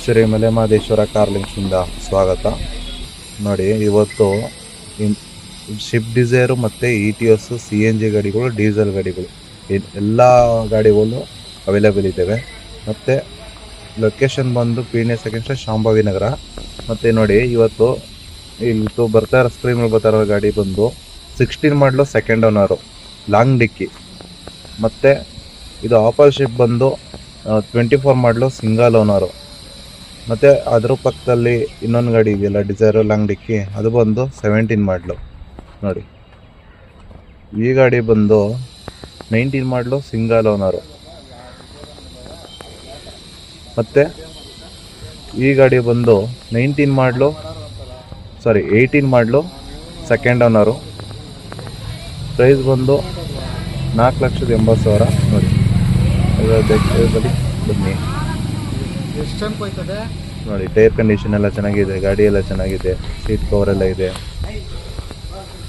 ಶ್ರೀ ಮಲೆಮಹದೇಶ್ವರ ಕಾರ್ಲಿಂಗ್ಸಿಂದ ಸ್ವಾಗತ. ನೋಡಿ, ಇವತ್ತು ಶಿಫ್ಟ್ ಡಿಸೈರು ಮತ್ತು ETS CNG ಗಾಡಿಗಳು, ಡೀಸೆಲ್ ಗಾಡಿಗಳು ಎಲ್ಲ ಗಾಡಿಗಳು ಅವೈಲೇಬಲ್ ಇದ್ದಾವೆ. ಮತ್ತು ಲೊಕೇಶನ್ ಬಂದು ಪೀಣ್ಯ ಸೆಕೆಂಡ್ ಸ್ಟ್ರೀಟ್, ಶಾಂಭವಿ ನಗರ. ಮತ್ತು ನೋಡಿ, ಇವತ್ತು ಇಲ್ಲಿ ಬರ್ತಾ ಇರೋ ಸ್ಕ್ರೀನ್ ಬರ್ತಾ ಇರೋ ಗಾಡಿ ಬಂದು 16 ಮಾಡಲು ಸೆಕೆಂಡ್ ಓನರು, ಲಾಂಗ್ ಡಿಕ್ಕಿ. ಮತ್ತು ಇದು ಆಪಲ್ ಶಿಫ್ಟ್ ಬಂದು 24 ಮಾಡಲು ಸಿಂಗಲ್ ಓನರು. ಮತ್ತು ಅದ್ರ ಪಕ್ಕದಲ್ಲಿ ಇನ್ನೊಂದು ಗಾಡಿ ಇದೆಯಲ್ಲ, ಡಿಸೈರು ಲಾಂಗ್ ಡಿಕ್ಕಿ, ಅದು ಬಂದು 17 ಮಾಡಲು. ನೋಡಿ, ಈ ಗಾಡಿ ಬಂದು 19 ಮಾಡಲು ಸಿಂಗಲ್ ಓನರು. ಮತ್ತು ಈ ಗಾಡಿ ಬಂದು 18 ಮಾಡಲು ಸೆಕೆಂಡ್ ಓನರು. ಪ್ರೈಸ್ ಬಂದು 4,80,000. ನೋಡಿ, ಬನ್ನಿ. ನೋಡಿ, ಟೈರ್ ಕಂಡೀಷನ್ ಎಲ್ಲ ಚೆನ್ನಾಗಿದೆ, ಗಾಡಿ ಎಲ್ಲ ಚೆನ್ನಾಗಿದೆ, ಸೀಟ್ ಕವರ್ ಎಲ್ಲ ಇದೆ.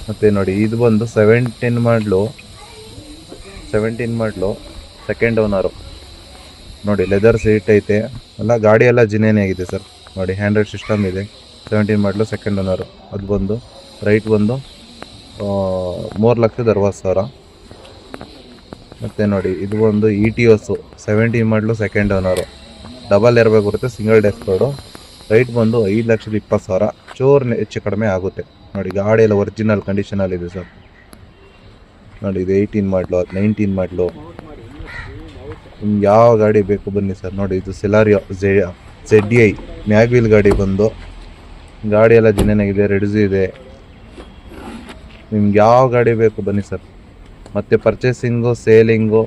ಮತ್ತು ನೋಡಿ, ಇದು ಬಂದು 17 ಮಾಡಲು ಸೆಕೆಂಡ್ ಓನರು. ನೋಡಿ, ಲೆದರ್ ಸೀಟ್ ಐತೆ, ಎಲ್ಲ ಗಾಡಿ ಎಲ್ಲ ಜಿನೇನೆ ಆಗಿದೆ ಸರ್. ನೋಡಿ, ಹ್ಯಾಂಡ್ರೆಡ್ ಸಿಸ್ಟಮ್ ಇದೆ. 17 ಮಾಡಲು ಸೆಕೆಂಡ್ ಓನರು. ಅದು ಬಂದು ರೈಟ್ ಬಂದು 3,60,000. ಮತ್ತು ನೋಡಿ, ಇದು ಒಂದು ETS 17 ಮಾಡಲು ಸೆಕೆಂಡ್ ಓನರು. ಡಬಲ್ ಏರ್ಬ್ಯಾಗ್ ಬರುತ್ತೆ, ಸಿಂಗಲ್ ಡ್ಯಾಶ್ಬೋರ್ಡು. ರೈಟ್ ಬಂದು 5,20,000. ಚೂರು ಹೆಚ್ಚು ಕಡಿಮೆ ಆಗುತ್ತೆ. ನೋಡಿ, ಗಾಡಿ ಎಲ್ಲ ಒರಿಜಿನಲ್ ಕಂಡೀಷನಲ್ಲಿದೆ ಸರ್. ನೋಡಿ, ಇದು 18 ಮಾಡಲು, 19 ಮಾಡಲು. ನಿಮ್ಗೆ ಯಾವ ಗಾಡಿ ಬೇಕು ಬನ್ನಿ ಸರ್. ನೋಡಿ, ಇದು ಸೆಲಾರಿಯೋ ZDI ಮ್ಯಾಗ್ವೀಲ್ ಗಾಡಿ ಬಂದು, ಗಾಡಿ ಎಲ್ಲ ಜಿನೇನಾಗಿದೆ, ರೆಡ್ಸ್ ಇದೆ. ನಿಮ್ಗೆ ಯಾವ ಗಾಡಿ ಬೇಕು ಬನ್ನಿ ಸರ್. ಮತ್ತು ಪರ್ಚೇಸಿಂಗು, ಸೇಲಿಂಗು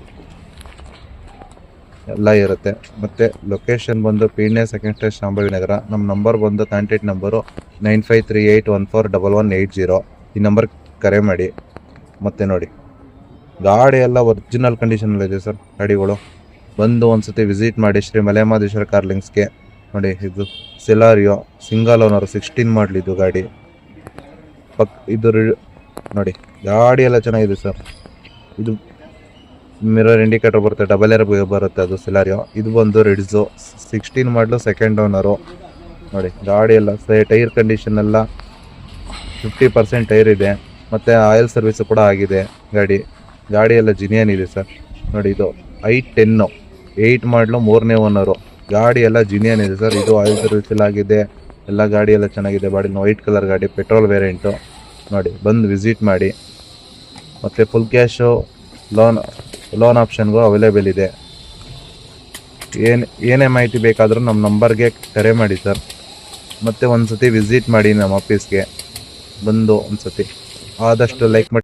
ಎಲ್ಲ ಇರುತ್ತೆ. ಮತ್ತು ಲೊಕೇಶನ್ ಬಂದು ಪೀಣ್ಯ ಸೆಕೆಂಡ್ ಸ್ಟ್ರೀಟ್, ಶಾಂಭವಿ ನಗರ. ನಮ್ಮ ನಂಬರ್ ಬಂದು ಕಾಂಟ್ಯಾಕ್ಟ್ ನಂಬರು 9538141180. ಈ ನಂಬರ್ ಕರೆ ಮಾಡಿ. ಮತ್ತು ನೋಡಿ, ಗಾಡಿ ಎಲ್ಲ ಒರಿಜಿನಲ್ ಕಂಡೀಷನಲ್ಲಿದೆ ಸರ್. ಗಾಡಿಗಳು ಬಂದು ಒಂದು ಸತಿ ವಿಸಿಟ್ ಮಾಡಿ ಶ್ರೀ ಮಲೆಮಹದೇಶ್ವರ ಕಾರ್ಲಿಂಗ್ಸ್ಗೆ. ನೋಡಿ, ಇದು ಸೆಲಾರಿಯೋ ಸಿಂಗಲ್ ಓನರು, 16 ಮಾಡಲಿದ್ದು ಗಾಡಿ. ಇದು ನೋಡಿ, ಗಾಡಿ ಎಲ್ಲ ಚೆನ್ನಾಗಿದೆ ಸರ್. ಇದು ಮಿರರ್ ಇಂಡಿಕೇಟರ್ ಬರುತ್ತೆ, ಡಬಲ್ ಏರ್ ಬರುತ್ತೆ, ಅದು ಸೆಲಾರಿಯೋ. ಇದು ಬಂದು ರೆಡ್ಸು 16 ಮಾಡಲು ಸೆಕೆಂಡ್ ಓನರು. ನೋಡಿ, ಗಾಡಿ ಎಲ್ಲ ಟೈರ್ ಕಂಡೀಷನ್ ಎಲ್ಲ 50% ಟೈರ್ ಇದೆ. ಮತ್ತು ಆಯಿಲ್ ಸರ್ವಿಸು ಕೂಡ ಆಗಿದೆ ಗಾಡಿ ಎಲ್ಲ ಜಿನಿಯನ್ ಇದೆ ಸರ್. ನೋಡಿ, ಇದು i10 8 ಮಾಡಲು 3ನೇ ಓನರು. ಗಾಡಿ ಎಲ್ಲ ಜಿನಿಯನ್ ಇದೆ ಸರ್. ಇದು ಆಯಿಲ್ ಸರ್ವಿಸ್ ಎಲ್ಲ ಆಗಿದೆ, ಎಲ್ಲ ಗಾಡಿ ಎಲ್ಲ ಚೆನ್ನಾಗಿದೆ. ವೈಟ್ ಕಲರ್ ಗಾಡಿ, ಪೆಟ್ರೋಲ್ ವೇರಿಯಂಟು. ನೋಡಿ, ಬಂದು ವಿಸಿಟ್ ಮಾಡಿ. ಮತ್ತು ಫುಲ್ ಕ್ಯಾಶು, ಲೋನ್ ಆಪ್ಷನ್ಗೂ ಅವೈಲೇಬಲ್ ಇದೆ. ಏನೇ ಮಾಹಿತಿ ಬೇಕಾದರೂ ನಮ್ಮ ನಂಬರ್ಗೆ ಕರೆ ಮಾಡಿ ಸರ್. ಮತ್ತು ಒಂದು ಸತಿ ವಿಸಿಟ್ ಮಾಡಿ ನಮ್ಮ ಆಫೀಸ್ಗೆ ಬಂದು. ಒಂದು ಸತಿ ಆದಷ್ಟು ಲೈಕ್ ಮಾಡಿ.